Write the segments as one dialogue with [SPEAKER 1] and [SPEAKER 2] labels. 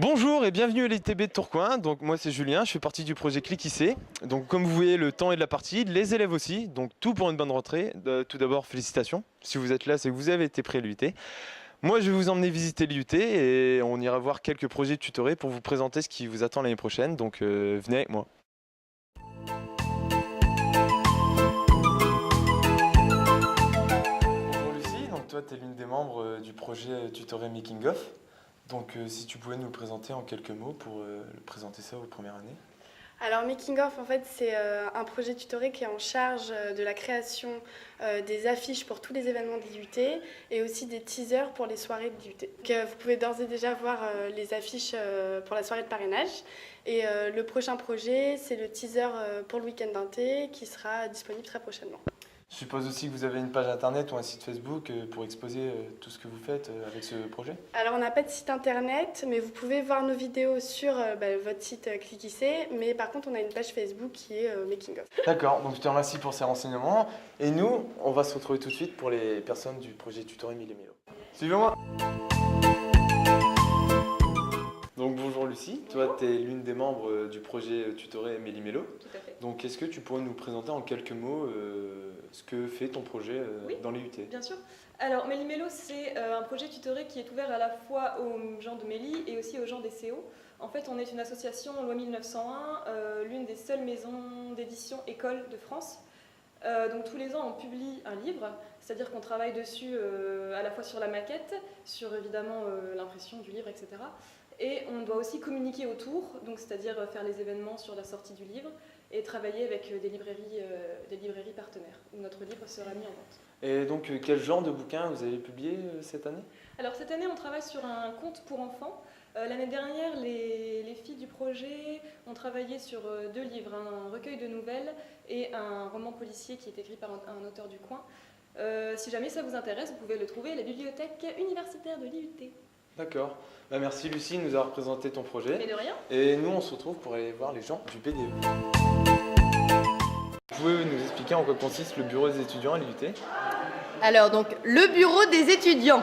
[SPEAKER 1] Bonjour et bienvenue à l'ITB de Tourcoing. Donc moi c'est Julien, je fais partie du projet Cliquissé. Donc comme vous voyez, le temps est de la partie, les élèves aussi, donc tout pour une bonne rentrée. Tout d'abord félicitations. Si vous êtes là, c'est que vous avez été prêt à l'UT. Moi je vais vous emmener visiter l'UT et on ira voir quelques projets tutorés pour vous présenter ce qui vous attend l'année prochaine. Donc venez avec moi. Bonjour Lucie, donc toi tu es l'une des membres du projet Tutoré Making of. Donc si tu pouvais nous le présenter en quelques mots pour présenter ça aux premières années.
[SPEAKER 2] Alors Making of, en fait, c'est un projet tutoré qui est en charge de la création des affiches pour tous les événements de l'IUT et aussi des teasers pour les soirées de l'IUT. Vous pouvez d'ores et déjà voir les affiches pour la soirée de parrainage. Et le prochain projet, c'est le teaser pour le week-end d'inté qui sera disponible très prochainement.
[SPEAKER 1] Je suppose aussi que vous avez une page internet ou un site Facebook pour exposer tout ce que vous faites avec ce projet.
[SPEAKER 2] Alors on n'a pas de site internet, mais vous pouvez voir nos vidéos sur votre site Cliquissé, mais par contre on a une page Facebook qui est Making of.
[SPEAKER 1] D'accord, donc je te remercie pour ces renseignements. Et nous, on va se retrouver tout de suite pour les personnes du projet Tutoré Mille et Mélo. Suivez-moi. Donc bonjour Lucie, toi tu es l'une des membres du projet Tutoré Méli-Mélo.
[SPEAKER 3] Tout à fait.
[SPEAKER 1] Donc est-ce que tu pourrais nous présenter en quelques mots ce que fait ton projet dans les UT?
[SPEAKER 3] Bien sûr. Alors Méli-Mélo, c'est un projet tutoré qui est ouvert à la fois aux gens de Méli et aussi aux gens des CO. En fait, on est une association loi 1901, l'une des seules maisons d'édition école de France. Donc tous les ans, on publie un livre, c'est-à-dire qu'on travaille dessus à la fois sur la maquette, sur évidemment l'impression du livre, etc. Et on doit aussi communiquer autour, donc c'est-à-dire faire les événements sur la sortie du livre et travailler avec des librairies partenaires où notre livre sera mis en vente.
[SPEAKER 1] Et donc quel genre de bouquin vous avez publié cette année?
[SPEAKER 3] Alors cette année, on travaille sur un conte pour enfants. L'année dernière, les filles du projet ont travaillé sur deux livres, un recueil de nouvelles et un roman policier qui est écrit par un auteur du coin. Si jamais ça vous intéresse, vous pouvez le trouver à la bibliothèque universitaire de l'IUT.
[SPEAKER 1] D'accord. Bah, merci Lucie de nous avoir présenté ton projet.
[SPEAKER 3] Mais de rien.
[SPEAKER 1] Et nous, on se retrouve pour aller voir les gens du BDE. Vous pouvez nous expliquer en quoi consiste le bureau des étudiants à l'IUT?
[SPEAKER 4] Alors, donc, le bureau des étudiants.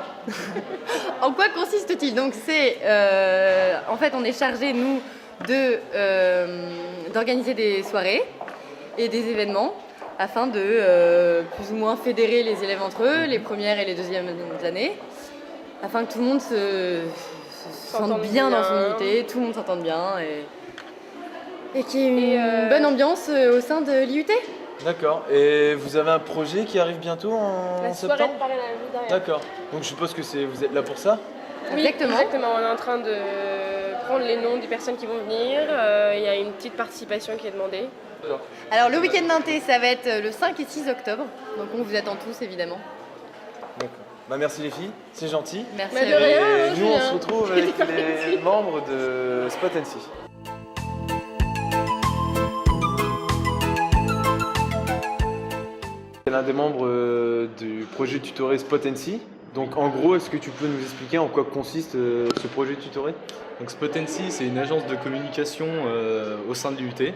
[SPEAKER 4] En quoi consiste-t-il? Donc, c'est, en fait, on est chargé, nous, d'organiser des soirées et des événements afin de plus ou moins fédérer les élèves entre eux, les premières et les deuxièmes années, afin que tout le monde se sente bien dans son unité, tout le monde s'entende bien et qu'il y ait une bonne ambiance au sein de l'IUT.
[SPEAKER 1] D'accord. Et vous avez un projet qui arrive bientôt en
[SPEAKER 5] La soirée
[SPEAKER 1] septembre?
[SPEAKER 5] de parrainage, derrière.
[SPEAKER 1] D'accord. Donc je suppose que vous êtes là pour ça?
[SPEAKER 5] Oui,
[SPEAKER 4] Exactement.
[SPEAKER 5] On est en train de prendre les noms des personnes qui vont venir. Il y a une petite participation qui est demandée.
[SPEAKER 4] Alors, le week-end d'inté, ça va être le 5 et 6 octobre. Donc, on vous attend tous, évidemment.
[SPEAKER 1] D'accord. Bah, merci les filles, c'est gentil.
[SPEAKER 4] Merci
[SPEAKER 5] Mais de
[SPEAKER 4] à vous.
[SPEAKER 5] rien.
[SPEAKER 1] Et nous, on
[SPEAKER 5] Julien.
[SPEAKER 1] se retrouve avec les membres de Spot NC. C'est l'un des membres du projet tutoré Spot NC. Donc en gros, est-ce que tu peux nous expliquer en quoi consiste ce projet tutoré?
[SPEAKER 6] Donc Spot&See, c'est une agence de communication au sein de l'IUT.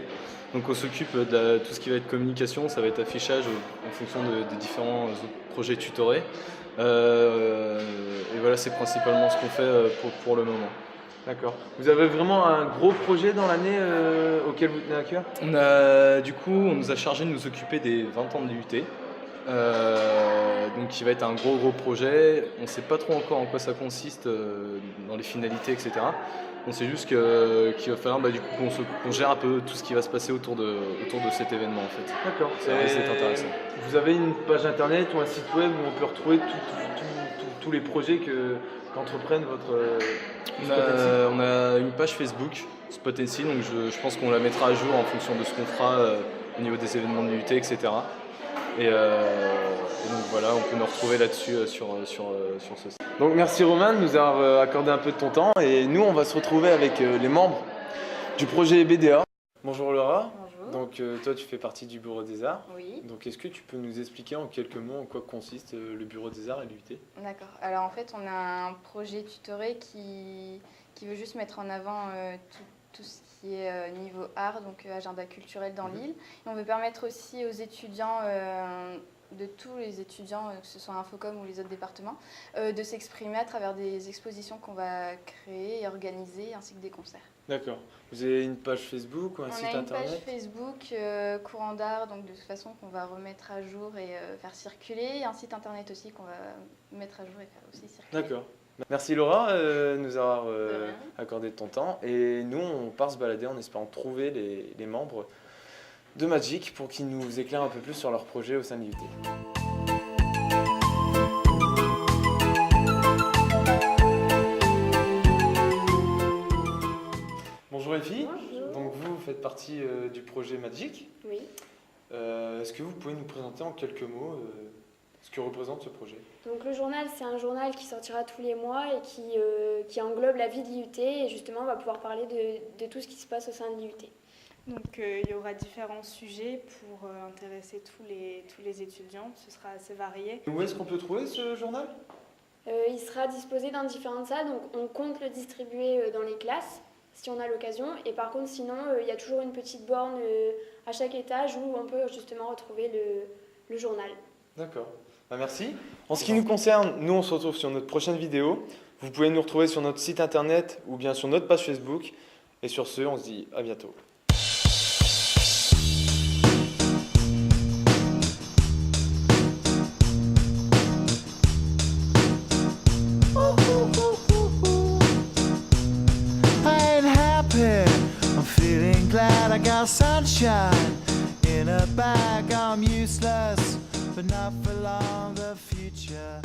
[SPEAKER 6] Donc on s'occupe de tout ce qui va être communication, ça va être affichage en fonction des différents autres projets tutorés. Et voilà, c'est principalement ce qu'on fait pour le moment.
[SPEAKER 1] D'accord. Vous avez vraiment un gros projet dans l'année auquel vous tenez à cœur?
[SPEAKER 6] On nous a chargé de nous occuper des 20 ans de l'IUT. Donc qui va être un gros projet. On ne sait pas trop encore en quoi ça consiste dans les finalités, etc. On sait juste qu'il va falloir qu'on gère un peu tout ce qui va se passer autour de cet événement en fait.
[SPEAKER 1] D'accord.
[SPEAKER 6] Ça risque d'être intéressant.
[SPEAKER 1] Vous avez une page internet ou un site web où on peut retrouver tous les projets qu'entreprennent votre Spot&See?
[SPEAKER 6] On a une page Facebook, Spot&See, donc je pense qu'on la mettra à jour en fonction de ce qu'on fera au niveau des événements de l'IUT, etc. Et donc voilà, on peut nous retrouver là-dessus sur ce site.
[SPEAKER 1] Donc merci Romain de nous avoir accordé un peu de ton temps et nous on va se retrouver avec les membres du projet BDA. Bonjour Laura.
[SPEAKER 4] Bonjour.
[SPEAKER 1] Donc toi tu fais partie du Bureau des Arts.
[SPEAKER 4] Oui.
[SPEAKER 1] Donc est-ce que tu peux nous expliquer en quelques mots en quoi consiste le Bureau des Arts à l'UT?
[SPEAKER 7] D'accord. Alors en fait, on a un projet tutoré qui veut juste mettre en avant tout ce qui est niveau art, donc agenda culturel dans l'île. Et on veut permettre aussi aux étudiants de tous les étudiants, que ce soit Infocom ou les autres départements, de s'exprimer à travers des expositions qu'on va créer et organiser, ainsi que des concerts.
[SPEAKER 1] D'accord. Vous avez une page Facebook ou un site
[SPEAKER 7] On a une
[SPEAKER 1] internet?
[SPEAKER 7] page Facebook Courant d'Art, donc de toute façon qu'on va remettre à jour et faire circuler, et un site internet aussi qu'on va mettre à jour et faire aussi circuler.
[SPEAKER 1] D'accord. Merci Laura de nous avoir
[SPEAKER 7] rien.
[SPEAKER 1] accordé de ton temps. Et nous, on part se balader en espérant trouver les membres de Magic pour qu'ils nous éclairent un peu plus sur leur projet au sein de l'IUT. Bonjour les filles.
[SPEAKER 8] Bonjour.
[SPEAKER 1] Donc vous faites partie du projet Magic.
[SPEAKER 8] Oui.
[SPEAKER 1] Est-ce que vous pouvez nous présenter en quelques mots ce que représente ce projet?
[SPEAKER 8] Donc le journal, c'est un journal qui sortira tous les mois et qui englobe la vie de l'IUT, et justement on va pouvoir parler de tout ce qui se passe au sein de l'IUT.
[SPEAKER 9] Donc il y aura différents sujets pour intéresser tous les étudiants, ce sera assez varié.
[SPEAKER 1] Où est-ce qu'on peut trouver ce journal?
[SPEAKER 8] Il sera disposé dans différentes salles, donc on compte le distribuer dans les classes si on a l'occasion, et par contre sinon il y a toujours une petite borne à chaque étage où on peut justement retrouver le journal.
[SPEAKER 1] D'accord. Bah, merci. En ce qui nous concerne, nous on se retrouve sur notre prochaine vidéo. Vous pouvez nous retrouver sur notre site internet ou bien sur notre page Facebook. Et sur ce, on se dit à bientôt.
[SPEAKER 10] I ain't happy, I'm feeling glad I got sunshine in a bag. I'm useless, but not for long, the future